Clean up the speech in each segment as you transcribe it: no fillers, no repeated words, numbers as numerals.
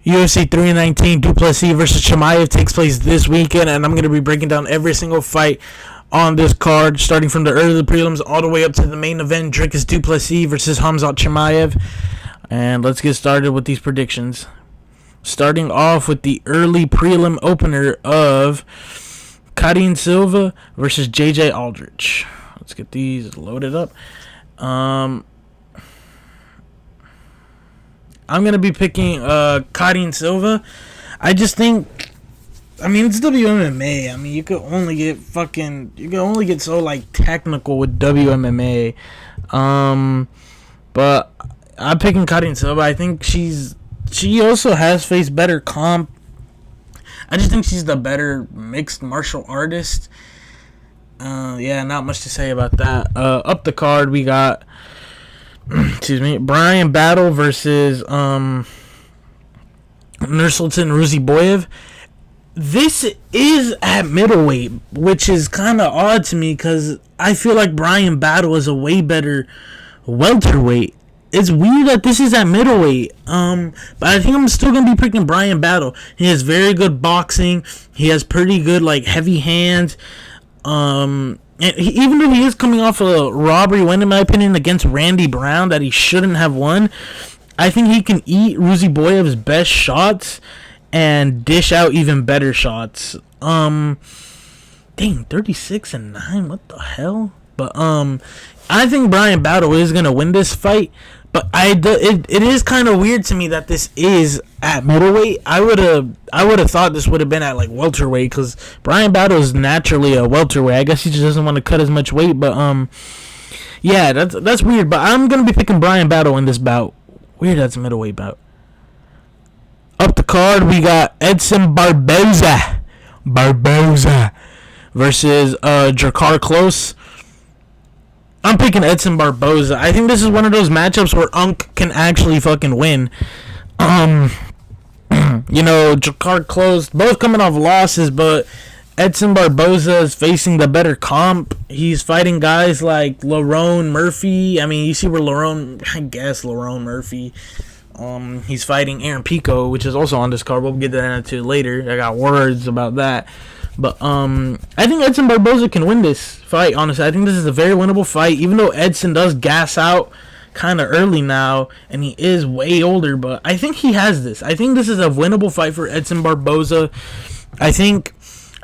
UFC 319 Du Plessis versus Chimaev takes place this weekend, and I'm going to be breaking down every single fight on this card, starting from the early prelims all the way up to the main event, Dricus Du Plessis versus Khamzat Chimaev. And let's get started with these predictions. Starting off with the early prelim opener of Khamzat Chimaev versus JJ Aldrich. Let's get these loaded up. I'm going to be picking Khamzat Chimaev. I just think, it's WMMA. You could only get so, technical with WMMA. But I'm picking Khamzat Chimaev. I think she also has faced better comp. I just think she's the better mixed martial artist. Not much to say about that. Up the card, we got Brian Battle versus Nursultan Ruziboyev. This is at middleweight, which is kind of odd to me because I feel like Brian Battle is a way better welterweight. It's weird that this is at middleweight. But I think I'm still going to be picking Brian Battle. He has very good boxing. He has pretty good, heavy hands. And even though he is coming off a robbery win, in my opinion, against Randy Brown that he shouldn't have won, I think he can eat Ruziboyev's best shots and dish out even better shots. 36-9, what the hell? But I think Brian Battle is gonna win this fight. But it is kind of weird to me that this is at middleweight. I would have thought this would have been at welterweight because Brian Battle is naturally a welterweight. I guess he just doesn't want to cut as much weight. But that's weird. But I'm gonna be picking Brian Battle in this bout. Weird, that's a middleweight bout. Up the card, we got Edson Barboza versus Drakkar Klose. I'm picking Edson Barboza. I think this is one of those matchups where Unk can actually fucking win. Drakkar Klose, both coming off losses, but Edson Barboza is facing the better comp. He's fighting guys like Lerone Murphy. You see where Lerone Murphy. He's fighting Aaron Pico, which is also on this card. We'll get that into later. I got words about that. But I think Edson Barboza can win this fight, honestly. I think this is a very winnable fight, even though Edson does gas out kind of early now, and he is way older, but I think he has this. I think this is a winnable fight for Edson Barboza. I think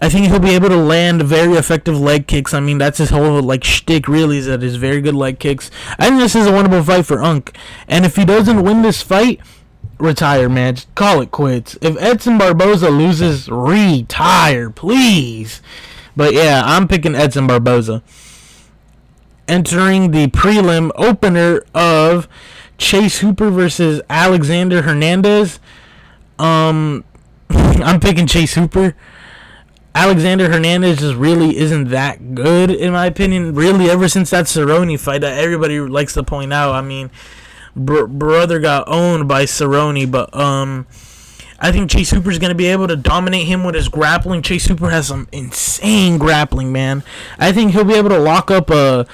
he'll be able to land very effective leg kicks. That's his whole shtick, really, is that his very good leg kicks. I think this is a winnable fight for Unk. And if he doesn't win this fight, retire, man. Just call it quits. If Edson Barboza loses, retire, please. But yeah, I'm picking Edson Barboza. Entering the prelim opener of Chase Hooper versus Alexander Hernandez. I'm picking Chase Hooper. Alexander Hernandez just really isn't that good, in my opinion. Really, ever since that Cerrone fight that everybody likes to point out. Brother got owned by Cerrone, but I think Chase Hooper's going to be able to dominate him with his grappling. Chase Hooper has some insane grappling, man. I think he'll be able to lock up a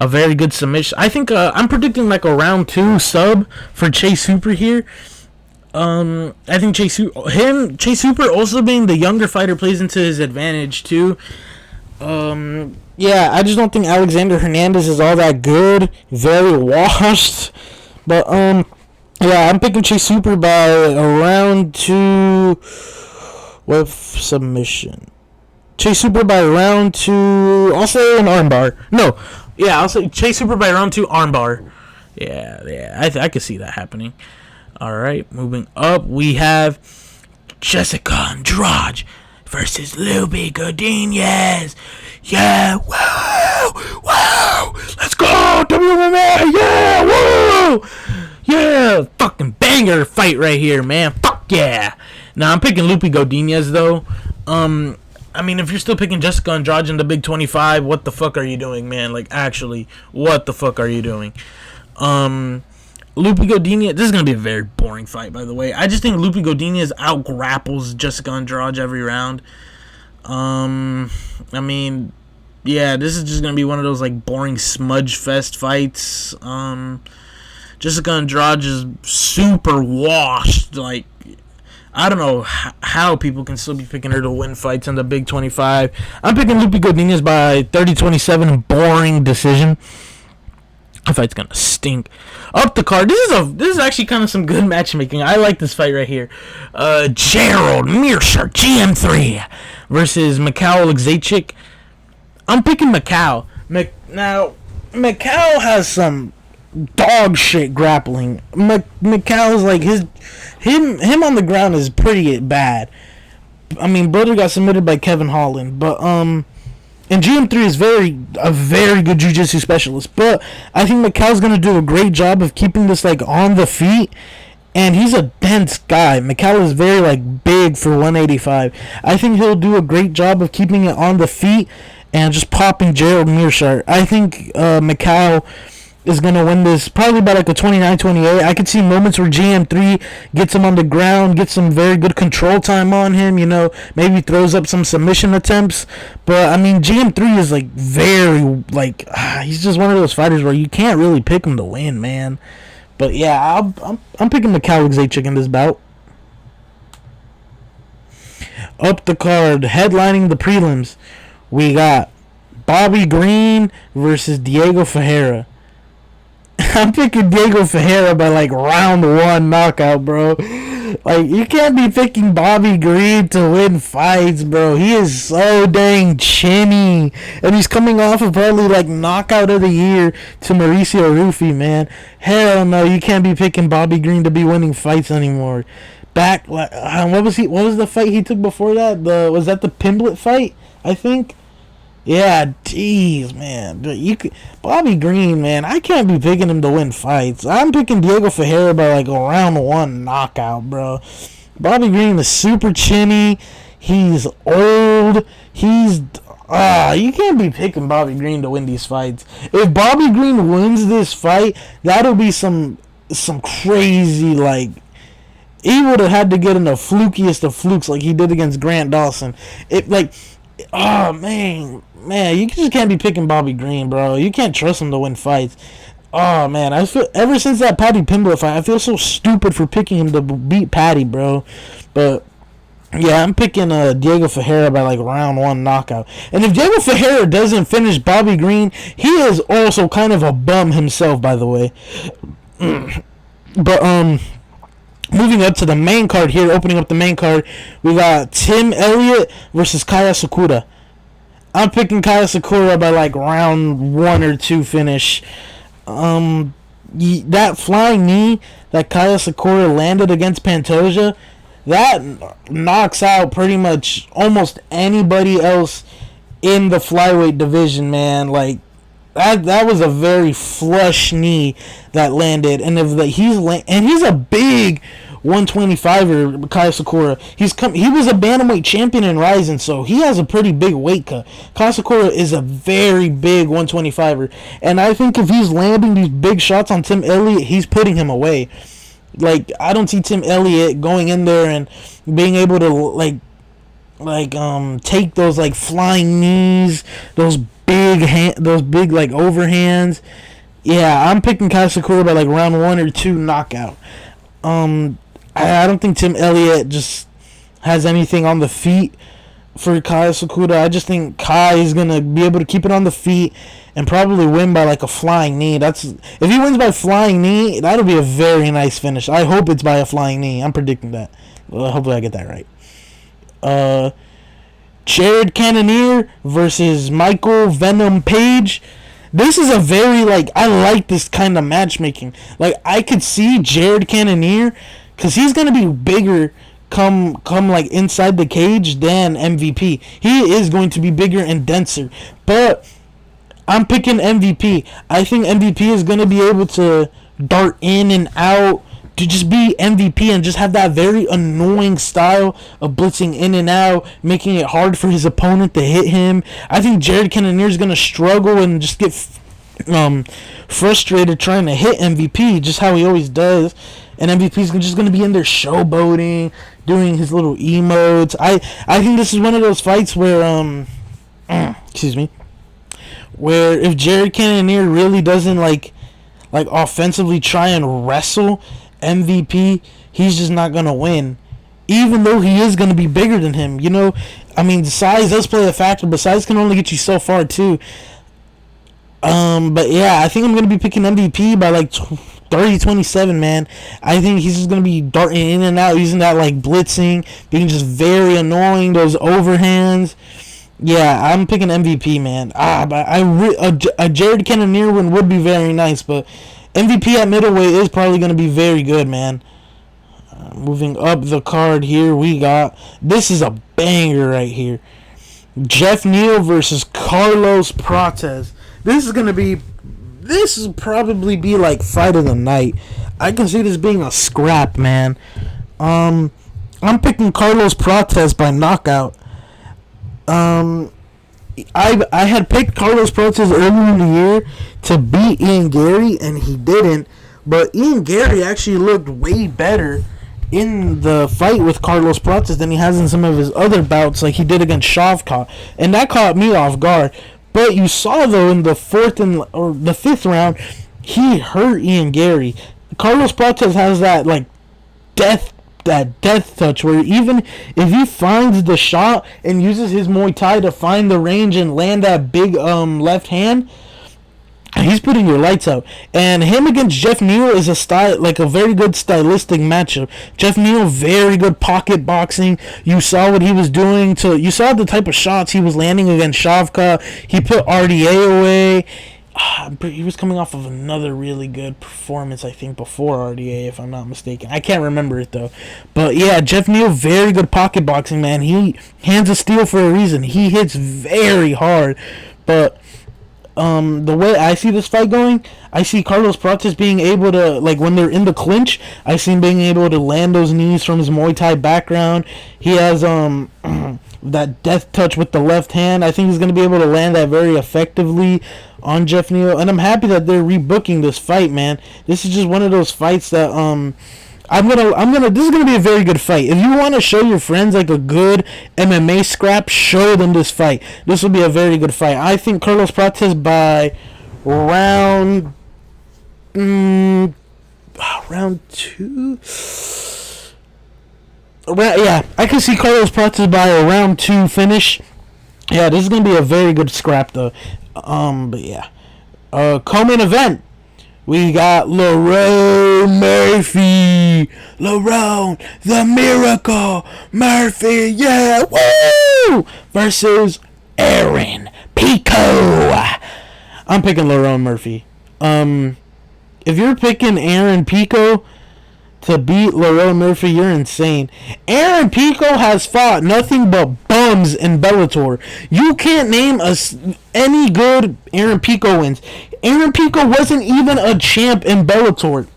very good submission. I think I'm predicting a round 2 sub for Chase Hooper here. I think Chase Hooper also being the younger fighter plays into his advantage too. I just don't think Alexander Hernandez is all that good. Very washed. But, I'm picking Chase Hooper by a round 2 with submission. Chase Hooper by round 2, I'll say an armbar. I'll say Chase Hooper by round 2 armbar. I could see that happening. Alright, moving up, we have Jessica Andrade versus Lupi Godinez. Yeah, woo! Let's go, WMA! Yeah, woo! Yeah, fucking banger fight right here, man. Fuck yeah! Now, I'm picking Lupi Godinez, though. If you're still picking Jessica Andrade in the Big 25, what the fuck are you doing, man? Actually, what the fuck are you doing? Lupi Godinez, this is going to be a very boring fight, by the way. I just think Lupi Godinez out-grapples Jessica Andrade every round. This is just going to be one of those, boring smudge fest fights. Jessica Andrade is super washed. I don't know how people can still be picking her to win fights in the Big 25. I'm picking Lupi Godinez by 30-27 boring decision. That fight's gonna stink. Up the card. This is actually kind of some good matchmaking. I like this fight right here. Gerald Mearshart, GM3 versus Mikhail Alexeychik. I'm picking Mikhail. Now, Mikhail has some dog shit grappling. Mikhail's like him on the ground is pretty bad. I mean, brother got submitted by Kevin Holland, but and GM3 is a very good jiu-jitsu specialist. But I think Mikhail's gonna do a great job of keeping this like on the feet. And he's a dense guy. Mikhail is very like big for 185. I think he'll do a great job of keeping it on the feet and just popping Gerald Mearshart. I think Mikhail is going to win this probably by like a 29-28. I could see moments where GM3 gets him on the ground, gets some very good control time on him, maybe throws up some submission attempts. But, I mean, GM3 is like very, like, he's just one of those fighters where you can't really pick him to win, man. But, yeah, I'm picking Mikhail Alexeychik in this bout. Up the card, headlining the prelims, we got Bobby Green versus Diego Ferreira. I'm picking Diego Ferreira by like round 1 knockout, bro. Like, you can't be picking Bobby Green to win fights, bro. He is so dang chinny. And he's coming off of probably like knockout of the year to Mauricio Rufy, man. Hell no, you can't be picking Bobby Green to be winning fights anymore. What was the fight he took before that? Was that the Pimblett fight, I think? Yeah, jeez, man. Bobby Green, man, I can't be picking him to win fights. I'm picking Diego Ferreira by like a round 1 knockout, bro. Bobby Green is super chinny. He's old. You can't be picking Bobby Green to win these fights. If Bobby Green wins this fight, that'll be some crazy, like, he would have had to get in the flukiest of flukes like he did against Grant Dawson. Oh, man, you just can't be picking Bobby Green, bro. You can't trust him to win fights. Oh, man, I feel ever since that Paddy Pimblett fight, I feel so stupid for picking him to beat Paddy, bro. But yeah, I'm picking Diego Ferreira by like round 1 knockout. And if Diego Ferreira doesn't finish Bobby Green, he is also kind of a bum himself, by the way. But moving up to the main card here, opening up the main card, we got Tim Elliott versus Kaya Sakura. I'm picking Kaya Sakura by like round 1 or 2 finish. That flying knee that Kaya Sakura landed against Pantoja, that knocks out pretty much almost anybody else in the flyweight division, man. Like, that was a very flush knee that landed, and he's a big 125er, Kaya Sakura. He was a bantamweight champion in Ryzen, so he has a pretty big weight cut. Kaya Sakura is a very big 125er, and I think if he's landing these big shots on Tim Elliott, he's putting him away. Like, I don't see Tim Elliott going in there and being able to take those like flying knees, those big like overhands. Yeah, I'm picking Kaya Sakura by like round 1 or 2 knockout. I don't think Tim Elliott just has anything on the feet for Kaya Sakura. I just think Kai is gonna be able to keep it on the feet and probably win by like a flying knee. If he wins by flying knee, that'll be a very nice finish. I hope it's by a flying knee. I'm predicting that. Well, hopefully I get that right. Jared Cannonier versus Michael Venom Page. This is a very, like, I like this kind of matchmaking. Like, I could see Jared Cannonier, because he's going to be bigger come like inside the cage than MVP. He is going to be bigger and denser. But I'm picking MVP. I think MVP is going to be able to dart in and out, to just be MVP and just have that very annoying style of blitzing in and out, making it hard for his opponent to hit him. I think Jared Cannonier is going to struggle and just get frustrated trying to hit MVP, just how he always does. And MVP is just going to be in there showboating, doing his little emotes. I think this is one of those fights where, where if Jared Cannonier really doesn't like offensively try and wrestle MVP, he's just not going to win. even though he is going to be bigger than him. You know, I mean, size does play a factor, but size can only get you so far too. But yeah, I think I'm going to be picking MVP by like 30-27, man. I think he's just going to be darting in and out, using that like blitzing, being just very annoying, those overhands. Yeah, I'm picking MVP, man. But a Jared Cannonier win would be very nice, but MVP at middleweight is probably going to be very good, man. Moving up the card here, we got, this is a banger right here. Jeff Neal versus Carlos Prates. This will probably be like fight of the night. I can see this being a scrap, man. I'm picking Carlos Prates by knockout. I had picked Carlos Prates earlier in the year to beat Ian Gary, and he didn't. But Ian Gary actually looked way better in the fight with Carlos Prates than he has in some of his other bouts, like he did against Shavkat, and that caught me off guard. But you saw though in the fifth round, he hurt Ian Gary. Carlos Prates has that like death touch where even if he finds the shot and uses his Muay Thai to find the range and land that big left hand, he's putting your lights out. And him against Jeff Neal is a very good stylistic matchup. Jeff Neal, very good pocket boxing. You saw what he was doing you saw the type of shots he was landing against Shavkat. He put RDA away. He was coming off of another really good performance, I think, before RDA, if I'm not mistaken. I can't remember it, though. But, yeah, Jeff Neal, very good pocket boxing, man. He hands of steel for a reason. He hits very hard. But the way I see this fight going, I see Carlos Prates being able to, like, when they're in the clinch, I see him being able to land those knees from his Muay Thai background. He has that death touch with the left hand. I think he's going to be able to land that very effectively on Jeff Neal, and I'm happy that they're rebooking this fight, man. This is just one of those fights that this is gonna be a very good fight. If you want to show your friends like a good MMA scrap, show them this fight. This will be a very good fight. I think Carlos Prates by round 2. Yeah, I can see Carlos Prates by a round 2 finish. Yeah, this is gonna be a very good scrap though. But yeah. Co-main event. We got Lerone Murphy. Lerone, the Miracle Murphy, yeah, woo! Versus Aaron Pico. I'm picking Lerone Murphy. If you're picking Aaron Pico to beat Lerone Murphy, you're insane. Aaron Pico has fought nothing but bums in Bellator. You can't name any good Aaron Pico wins. Aaron Pico wasn't even a champ in Bellator.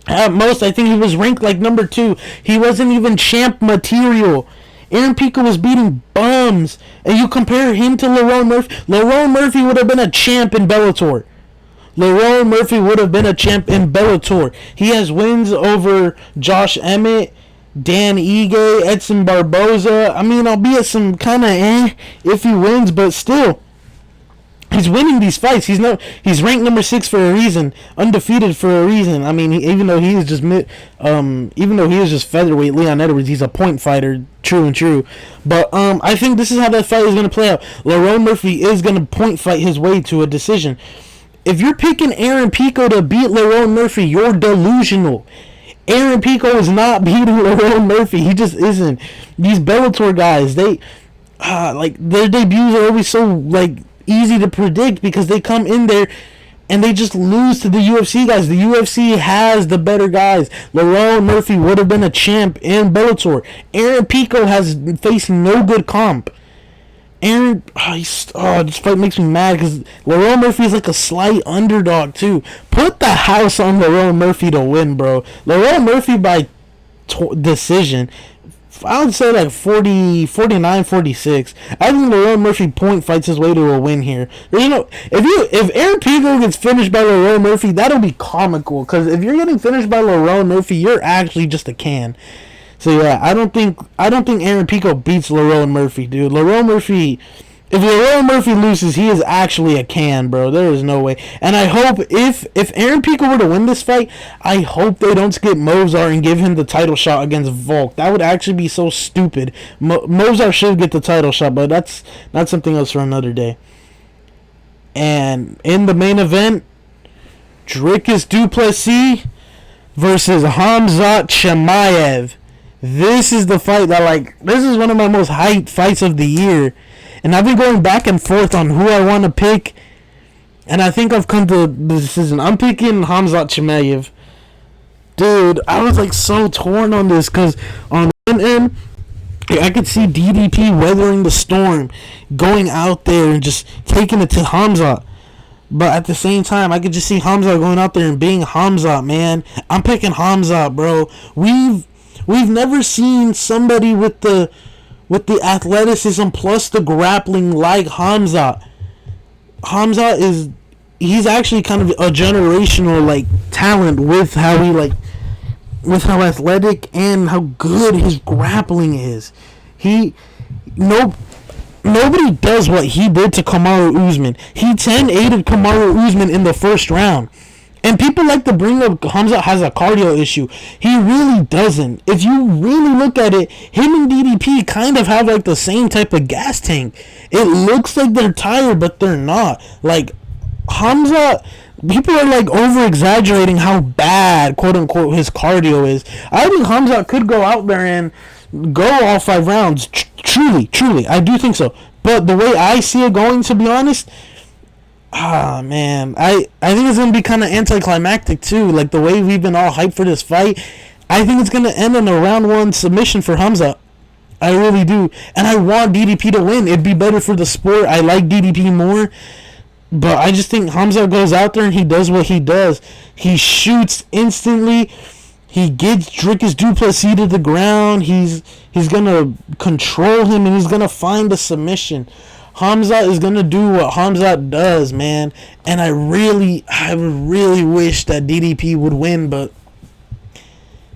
At most, I think he was ranked like number 2. He wasn't even champ material. Aaron Pico was beating bums. And you compare him to Lerone Murphy. Lerone Murphy would have been a champ in Bellator. Lerone Murphy would have been a champ in Bellator. He has wins over Josh Emmett, Dan Ige, Edson Barboza. I mean, albeit some kind of if he wins, but still, he's winning these fights. He's ranked number 6 for a reason, undefeated for a reason. I mean, even though he is just featherweight Leon Edwards, he's a point fighter, true and true. But I think this is how that fight is going to play out. Lerone Murphy is going to point fight his way to a decision. If you're picking Aaron Pico to beat Lerone Murphy, you're delusional. Aaron Pico is not beating Lerone Murphy. He just isn't. These Bellator guys, they their debuts are always so easy to predict because they come in there and they just lose to the UFC guys. The UFC has the better guys. Lerone Murphy would have been a champ in Bellator. Aaron Pico has faced no good comp. This fight makes me mad because Lerone Murphy is like a slight underdog too. Put the house on Lerone Murphy to win, bro. Lerone Murphy by decision. I would say like 49, 46. I think Lerone Murphy point fights his way to a win here. You know, if Aaron Pico gets finished by Lerone Murphy, that'll be comical. Because if you're getting finished by Lerone Murphy, you're actually just a can. So yeah, I don't think Aaron Pico beats Lerone Murphy, dude. Lerone Murphy If Lerone Murphy loses, he is actually a can, bro. There is no way. And I hope if Aaron Pico were to win this fight, I hope they don't skip Mozart and give him the title shot against Volk. That would actually be so stupid. Mozart should get the title shot, but that's something else for another day. And in the main event, Dricus Du Plessis versus Khamzat Chimaev. This is the fight that, this is one of my most hyped fights of the year. And I've been going back and forth on who I want to pick. And I think I've come to the decision. I'm picking Khamzat Chimaev. Dude, I was so torn on this because on one end, I could see DDP weathering the storm, going out there and just taking it to Khamzat. But at the same time, I could just see Khamzat going out there and being Khamzat, man. I'm picking Khamzat, bro. We've never seen somebody with the athleticism plus the grappling like Khamzat. Khamzat he's actually kind of a generational talent with how he with how athletic and how good his grappling is. Nobody does what he did to Kamaru Usman. He 10-8'd Kamaru Usman in the first round. And people like to bring up Khamzat has a cardio issue. He really doesn't. If you really look at it, him and DDP kind of have the same type of gas tank. It looks like they're tired, but they're not. Khamzat, people are over exaggerating how bad, quote unquote, his cardio is. I think Khamzat could go out there and go all 5 rounds. Truly, I do think so. But the way I see it going, to be honest, man, I think it's going to be kind of anticlimactic too. The way we've been all hyped for this fight, I think it's going to end in a round 1 submission for Khamzat. I really do. And I want DDP to win. It'd be better for the sport. I like DDP more. But I just think Khamzat goes out there and he does what he does. He shoots instantly. He gets Dricus Du Plessis to the ground. He's going to control him and he's going to find a submission. Khamzat is going to do what Khamzat does, man. And I really wish that DDP would win, but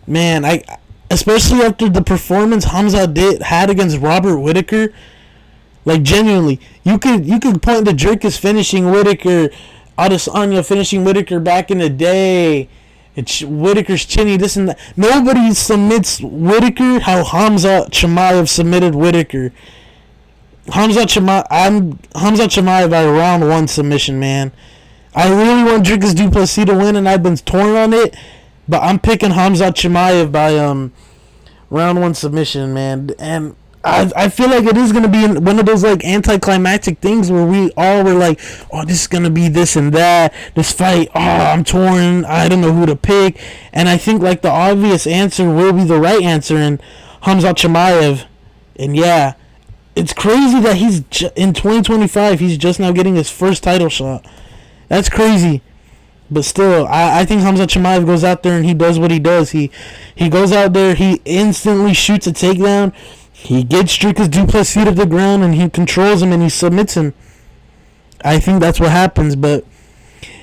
man, especially after the performance Khamzat had against Robert Whittaker, genuinely, you could point to Dricus finishing Whittaker, Adesanya finishing Whittaker back in the day. It's Whittaker's chinny, this and that. Nobody submits Whittaker how Khamzat Chimaev submitted Whittaker. Khamzat Chimaev by round 1 submission, man. I really want Dricus Du Plessis to win, and I've been torn on it, but I'm picking Khamzat Chimaev by round 1 submission, man. And I feel like it is going to be one of those anticlimactic things where we all were oh, this is going to be this and that, this fight, oh, I'm torn, I don't know who to pick. And I think the obvious answer will be the right answer in Khamzat Chimaev. And yeah, it's crazy that he's in 2025, he's just now getting his first title shot. That's crazy. But still, I think Khamzat Chimaev goes out there and he does what he does. He goes out there, he instantly shoots a takedown. He gets Dricus Du Plessis to the ground and he controls him and he submits him. I think that's what happens. But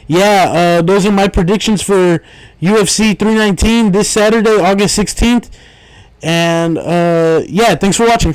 yeah, those are my predictions for UFC 319 this Saturday, August 16th. And yeah, thanks for watching.